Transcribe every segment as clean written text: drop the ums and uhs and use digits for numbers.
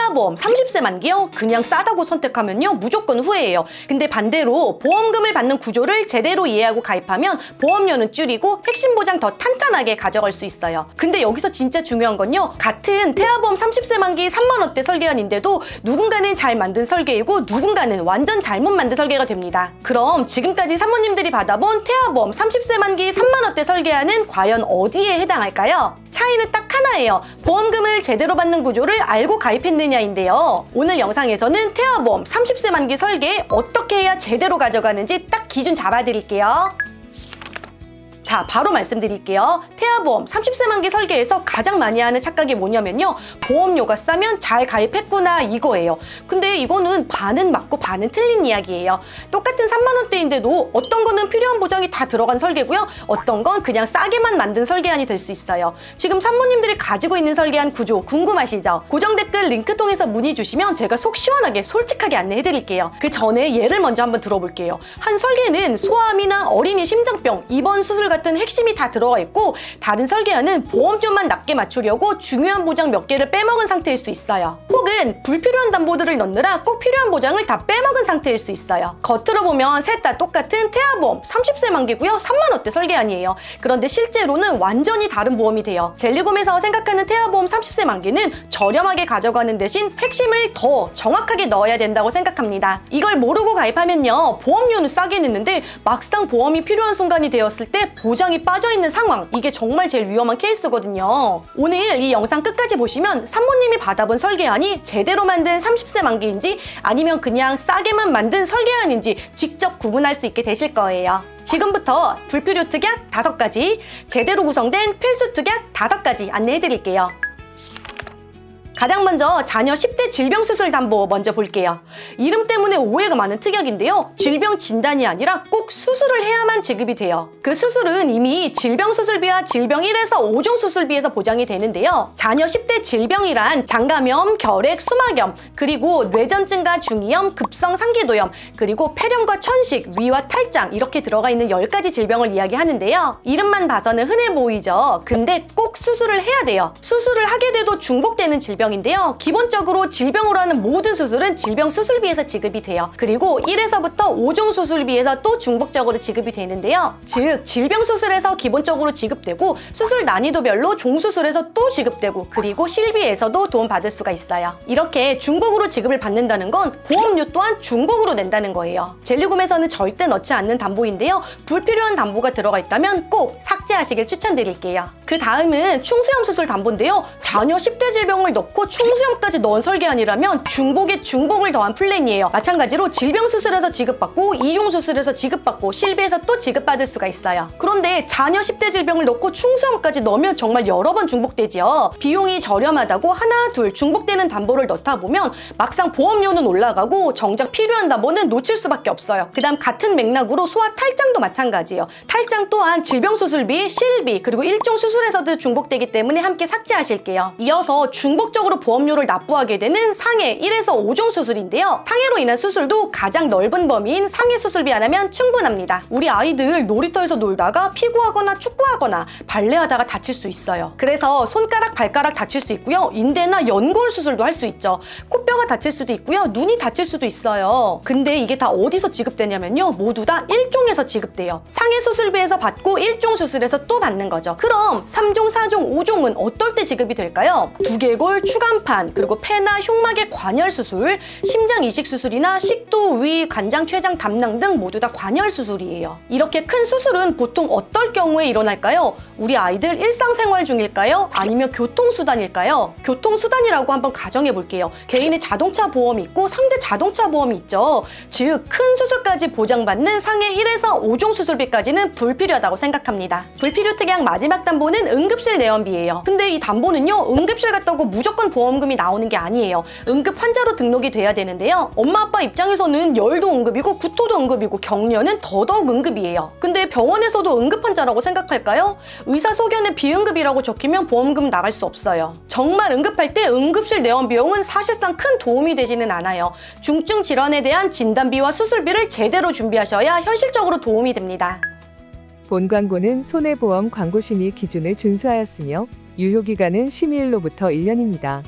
태아보험 30세 만기요? 그냥 싸다고 선택하면요 무조건 후회해요. 근데 반대로 보험금을 받는 구조를 제대로 이해하고 가입하면 보험료는 줄이고 핵심 보장 더 탄탄하게 가져갈 수 있어요. 근데 여기서 진짜 중요한 건요, 같은 태아보험 30세 만기 3만 원대 설계안인데도 누군가는 잘 만든 설계이고 누군가는 완전 잘못 만든 설계가 됩니다. 그럼 지금까지 사모님들이 받아본 태아보험 30세 만기 3만 원대 설계안은 과연 어디에 해당할까요? 차이는 딱 하나예요. 보험금을 제대로 받는 구조를 알고 가입했느냐인데요. 오늘 영상에서는 태아보험 30세 만기 설계 어떻게 해야 제대로 가져가는지 딱 기준 잡아드릴게요. 자, 바로 말씀드릴게요. 태아보험 30세 만기 설계에서 가장 많이 하는 착각이 뭐냐면요, 보험료가 싸면 잘 가입했구나 이거예요. 근데 이거는 반은 맞고 반은 틀린 이야기예요. 똑같은 3만 원대인데도 어떤 거는 필요한 보장이 다 들어간 설계고요, 어떤 건 그냥 싸게만 만든 설계안이 될 수 있어요. 지금 산모님들이 가지고 있는 설계안 구조 궁금하시죠? 고정 댓글 링크 통해서 문의 주시면 제가 속 시원하게 솔직하게 안내해드릴게요. 그 전에 예를 먼저 한번 들어볼게요. 한 설계는 소아암이나 어린이 심장병, 입원 수술 같은 핵심이 다 들어가 있고, 다른 설계안은 보험료만 낮게 맞추려고 중요한 보장 몇 개를 빼먹은 상태일 수 있어요. 혹은 불필요한 담보들을 넣느라 꼭 필요한 보장을 다 빼먹은 상태일 수 있어요. 겉으로 보면 셋 다 똑같은 태아보험 30세 만기고요, 3만 원대 설계안이에요. 그런데 실제로는 완전히 다른 보험이 돼요. 젤리곰에서 생각하는 태아보험 30세 만기는 저렴하게 가져가는 대신 핵심을 더 정확하게 넣어야 된다고 생각합니다. 이걸 모르고 가입하면요, 보험료는 싸게 냈는데 막상 보험이 필요한 순간이 되었을 때 보장이 빠져있는 상황, 이게 정말 제일 위험한 케이스거든요. 오늘 이 영상 끝까지 보시면 산모님이 받아본 설계안이 제대로 만든 30세 만기인지 아니면 그냥 싸게만 만든 설계안인지 직접 구분할 수 있게 되실 거예요. 지금부터 불필요 특약 5가지, 제대로 구성된 필수 특약 5가지 안내해드릴게요. 가장 먼저 자녀 10대 질병수술 담보 먼저 볼게요. 이름 때문에 오해가 많은 특약인데요, 질병 진단이 아니라 꼭 수술을 해야만 지급이 돼요. 그 수술은 이미 질병수술비와 질병 1에서 5종 수술비에서 보장이 되는데요, 자녀 10대 질병이란 장감염, 결핵, 수막염, 그리고 뇌전증과 중이염, 급성 상기도염, 그리고 폐렴과 천식, 위와 탈장, 이렇게 들어가 있는 10가지 질병을 이야기하는데요, 이름만 봐서는 흔해 보이죠. 근데 꼭 수술을 해야 돼요. 수술을 하게 돼도 중복되는 질병 인데요, 기본적으로 질병으로 하는 모든 수술은 질병 수술비에서 지급이 돼요. 그리고 1에서부터 5종 수술비에서 또 중복적으로 지급이 되는데요, 즉 질병 수술에서 기본적으로 지급되고 수술 난이도별로 종수술에서 또 지급되고, 그리고 실비에서도 도움받을 수가 있어요. 이렇게 중복으로 지급을 받는다는 건 보험료 또한 중복으로 낸다는 거예요. 젤리곰에서는 절대 넣지 않는 담보인데요, 불필요한 담보가 들어가 있다면 꼭 삭제하시길 추천드릴게요. 그 다음은 충수염 수술 담보인데요, 자녀 10대 질병을 넣고 충수염까지 넣은 설계안이라면 중복에 중복을 더한 플랜이에요. 마찬가지로 질병 수술에서 지급받고 2종 수술에서 지급받고 실비에서 또 지급받을 수가 있어요. 그런데 자녀 10대 질병을 넣고 충수염까지 넣으면 정말 여러 번 중복되죠. 비용이 저렴하다고 하나 둘 중복되는 담보를 넣다 보면 막상 보험료는 올라가고 정작 필요한 담보는 놓칠 수밖에 없어요. 그 다음 같은 맥락으로 소아 탈장도 마찬가지예요. 탈장 또한 질병 수술비, 실비, 그리고 1종 수술에서도 중복되기 때문에 함께 삭제하실게요. 이어서 중복적으로 보험료를 납부하게 되는 상해 1에서 5종 수술인데요, 상해로 인한 수술도 가장 넓은 범위인 상해 수술비 하나면 충분합니다. 우리 아이들 놀이터에서 놀다가 피구하거나 축구하거나 발레하다가 다칠 수 있어요. 그래서 손가락, 발가락 다칠 수 있고요, 인대나 연골 수술도 할 수 있죠. 코뼈가 다칠 수도 있고요, 눈이 다칠 수도 있어요. 근데 이게 다 어디서 지급되냐면요, 모두 다 1종에서 지급돼요. 상해 수술비에서 받고 1종 수술에서 또 받는 거죠. 그럼 3종, 4종, 5종은 어떨 때 지급이 될까요? 두개골, 추간판, 그리고 폐나 흉막의 관열 수술, 심장 이식 수술이나 식도, 위, 간장, 췌장, 담낭 등 모두 다 관열 수술이에요. 이렇게 큰 수술은 보통 어떨 경우에 일어날까요? 우리 아이들 일상생활 중일까요? 아니면 교통수단일까요? 교통수단이라고 한번 가정해 볼게요. 개인의 자동차 보험이 있고 상대 자동차 보험이 있죠. 즉, 큰 수술까지 보장받는 상해 1에서 5종 수술비까지는 불필요하다고 생각합니다. 불필요 특약 마지막 담보는 응급실 내원비예요. 근데 이 담보는요, 응급실 갔다고 무조건 보험금이 나오는 게 아니에요. 응급 환자로 등록이 돼야 되는데요, 엄마 아빠 입장에서는 열도 응급이고 구토도 응급이고 격려는 더더욱 응급이에요. 근데 병원에서도 응급 환자라고 생각할까요? 의사 소견에 비응급이라고 적히면 보험금 나갈 수 없어요. 정말 응급할 때 응급실 내원 비용은 사실상 큰 도움이 되지는 않아요. 중증 질환에 대한 진단비와 수술비를 제대로 준비하셔야 현실적으로 도움이 됩니다. 본 광고는 손해보험 광고심의 기준을 준수하였으며 유효기간은 심의일로부터 1년입니다.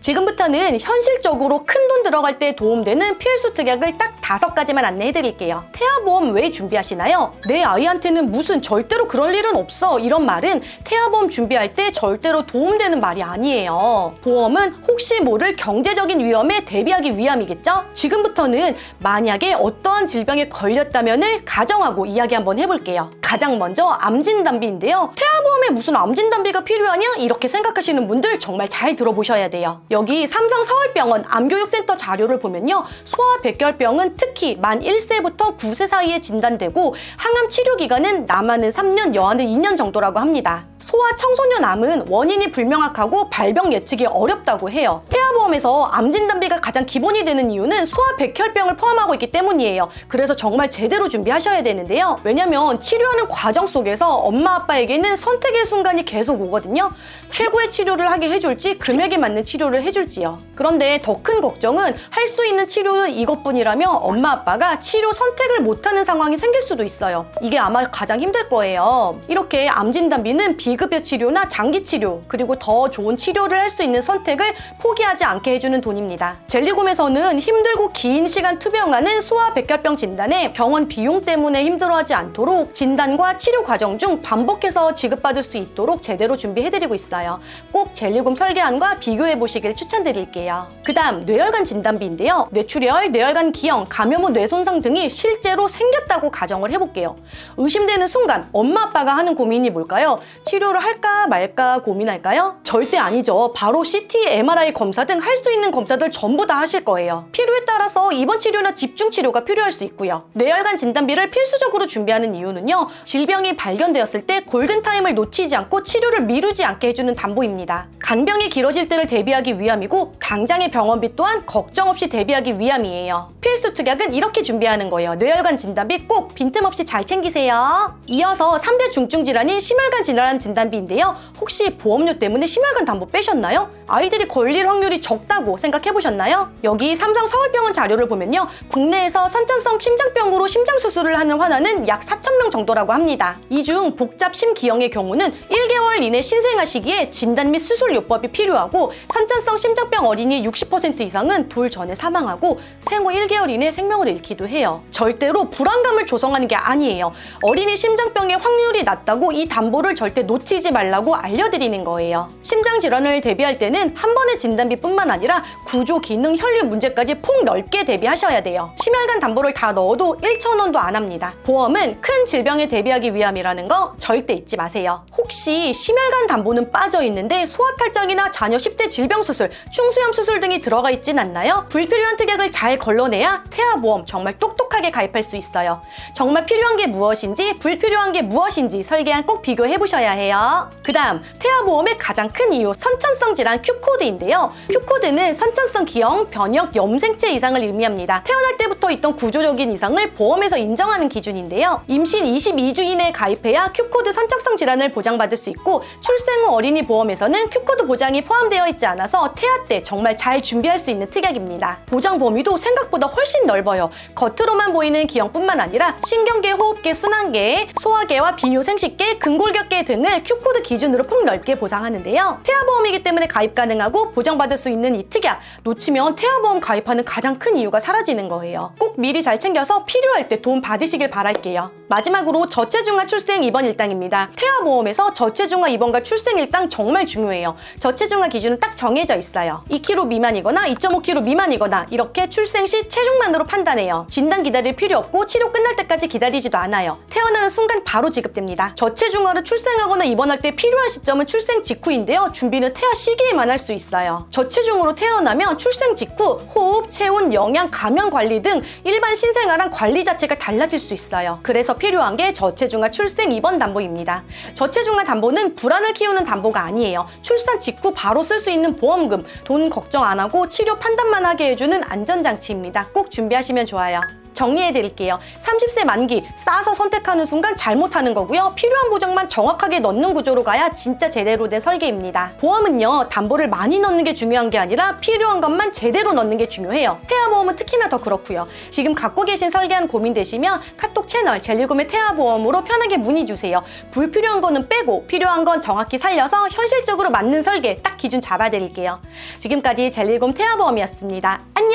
지금부터는 현실적으로 큰돈 들어갈 때 도움되는 필수 특약을 딱 5가지만 안내해드릴게요. 태아보험 왜 준비하시나요? 내 아이한테는 무슨 절대로 그럴 일은 없어 이런 말은 태아보험 준비할 때 절대로 도움되는 말이 아니에요. 보험은 혹시 모를 경제적인 위험에 대비하기 위함이겠죠? 지금부터는 만약에 어떠한 질병에 걸렸다면을 가정하고 이야기 한번 해볼게요. 가장 먼저 암진단비인데요. 태아보험에 무슨 암진단비가 필요하냐? 이렇게 생각하시는 분들 정말 잘 들어보셔야 돼요. 여기 삼성서울병원 암교육센터 자료를 보면요. 소아백혈병은 특히 만 1세부터 9세 사이에 진단되고 항암 치료 기간은 남아는 3년, 여아는 2년 정도라고 합니다. 소아 청소년 암은 원인이 불명확하고 발병 예측이 어렵다고 해요. 태아보험에서 암진단비가 가장 기본이 되는 이유는 소아백혈병을 포함하고 있기 때문이에요. 그래서 정말 제대로 준비하셔야 되는데요. 왜냐면 치료하는 과정 속에서 엄마 아빠에게는 선택의 순간이 계속 오거든요. 최고의 치료를 하게 해줄지 금액에 맞는 치료를 해줄지요. 그런데 더 큰 걱정은 할 수 있는 치료는 이것뿐이라며 엄마 아빠가 치료 선택을 못하는 상황이 생길 수도 있어요. 이게 아마 가장 힘들 거예요. 이렇게 암진단비는 비급여 치료나 장기 치료 그리고 더 좋은 치료를 할 수 있는 선택을 포기하지 않게 해주는 돈입니다. 젤리곰에서는 힘들고 긴 시간 투병하는 소아백혈병 진단에 병원 비용 때문에 힘들어하지 않도록 진단과 치료 과정 중 반복해서 지급받을 수 있도록 제대로 준비해드리고 있어요. 꼭 젤리곰 설계안과 비교해 보시길 추천드릴게요. 그 다음 뇌혈관 진단비인데요. 뇌출혈, 뇌혈관 기형, 감염 후 뇌손상 등이 실제로 생겼다고 가정을 해볼게요. 의심되는 순간 엄마 아빠가 하는 고민이 뭘까요? 치료를 할까 말까 고민할까요? 절대 아니죠. 바로 CT, MRI 검사 등 할 수 있는 검사들 전부 다 하실 거예요. 필요에 따라서 입원 치료나 집중 치료가 필요할 수 있고요. 뇌혈관 진단비를 필수적으로 준비하는 이유는요. 질병이 발견되었을 때 골든타임을 놓치지 않고 치료를 미루지 않게 해주는 담보입니다. 간병이 길어질 때를 대비하기 위함이고 당장의 병원비 또한 걱정 없이 대비하기 위함이에요. 필수 특약은 이렇게 준비하는 거예요. 뇌혈관 진단비 꼭 빈틈없이 잘 챙기세요. 이어서 3대 중증 질환인 심혈관 질환 진단비인데요. 혹시 보험료 때문에 심혈관 담보 빼셨나요? 아이들이 걸릴 확률이 적다고 생각해보셨나요? 여기 삼성서울병원 자료를 보면요. 국내에서 선천성 심장병으로 심장수술을 하는 환자는 약 4,000명 정도라고 합니다. 이 중 복잡 심기형의 경우는 1개월 이내 신생아 시기에 진단 및 수술 요법이 필요하고 선천성 심장병 어린이 60% 이상은 돌 전에 사망하고 생후 1개월 이내 생명을 잃기도 해요. 절대로 불안감을 조성하는 게 아니에요. 어린이 심장병의 확률이 낮다고 이 담보를 절대 놓치지 말라고 알려드리는 거예요. 심장질환을 대비할 때는 한 번의 진단비뿐만 아니라 구조, 기능, 혈류 문제까지 폭 넓게 대비하셔야 돼요. 심혈관 담보를 다 넣어도 1,000원도 안 합니다. 보험은 큰 질병에 대비하기 위함이라는 거 절대 잊지 마세요. 혹시 심혈관 담보는 빠져 있는데 소아탈장이나 자녀 10대 질병 수술, 충수염 수술 등이 들어가 있진 않나요? 불필요한 특약을 잘 걸러내야 태아보험 정말 똑똑하게 가입할 수 있어요. 정말 필요한 게 무엇인지 불필요한 게 무엇인지 설계안 꼭 비교해 보셔야 해요. 그 다음 태아보험의 가장 큰 이유 선천성 질환 Q코드인데요. Q코드는 선천성 기형, 변역, 염생체 이상을 의미합니다. 태어날 때부터 있던 구조적인 이상을 보험에서 인정하는 기준인데요. 임신 22주 이내에 가입해야 Q코드 선천성 질환을 보장받을 수 있고 출생 후 어린이 보험에서는 Q코드 보장이 포함되어 있지 않아서 태아 때 정말 잘 준비할 수 있는 특약입니다. 보장 범위도 생각보다 훨씬 넓어요. 겉으로만 보이는 기형뿐만 아니라 신경계, 호흡계, 순환계, 소화계와 비뇨생식계, 근골격계 등을 Q코드 기준으로 폭넓게 보장하는데요. 태아보험이기 때문에 가입 가능하고 보장받을 수 있는 이 특약 놓치면 태아보험 가입하는 가장 큰 이유가 사라지는 거예요. 꼭 미리 잘 챙겨서 필요할 때 도움 받으시길 바랄게요. 마지막으로 저체중아 출생 입원 일당입니다. 태아보험에서 저체중아 입원과 출생 일당 정말 중요해요. 저체중아 기준은 딱 정해져 있어요. 2kg 미만이거나 2.5kg 미만이거나 이렇게 출생 시 체중만으로 판단해요. 진단 기다릴 필요 없고 치료 끝날 때까지 기다리지도 않아요. 태어나는 순간 바로 지급됩니다. 저체중아를 출생하거나 입원할 때 필요한 시점은 출생 직후인데요. 준비는 태아 시기에만 할 수 있어요. 저체중으로 태어나면 출생 직후 호흡, 체온, 영양, 감염 관리 등 일반 신생아랑 관리 자체가 달라질 수 있어요. 그래서 필요한 게 저체중아 출생 입원 담보입니다. 저체중아 담보는 불안을 키우는 담보가 아니에요. 출산 직후 바로 쓸 수 있는 보험금, 돈 걱정 안 하고 치료 판단만 하게 해주는 안전장치입니다. 꼭 준비하시면 좋아요. 정리해 드릴게요. 30세 만기 싸서 선택하는 순간 잘못하는 거고요. 필요한 보장만 정확하게 넣는 구조로 가야 진짜 제대로 된 설계입니다. 보험은요, 담보를 많이 넣는 게 중요한 게 아니라 필요한 것만 제대로 넣는 게 중요해요. 태아보험은 특히나 더 그렇고요. 지금 갖고 계신 설계안 고민되시면 카톡 채널 젤리곰의 태아보험으로 편하게 문의 주세요. 불필요한 거는 빼고 필요한 건 정확히 살려서 현실적으로 맞는 설계 딱 기준 잡아드릴게요. 지금까지 젤리곰 태아보험이었습니다. 안녕!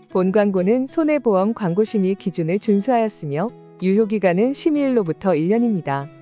본 광고는 손해보험 광고심의 기준을 준수하였으며 유효기간은 심의일로부터 1년입니다.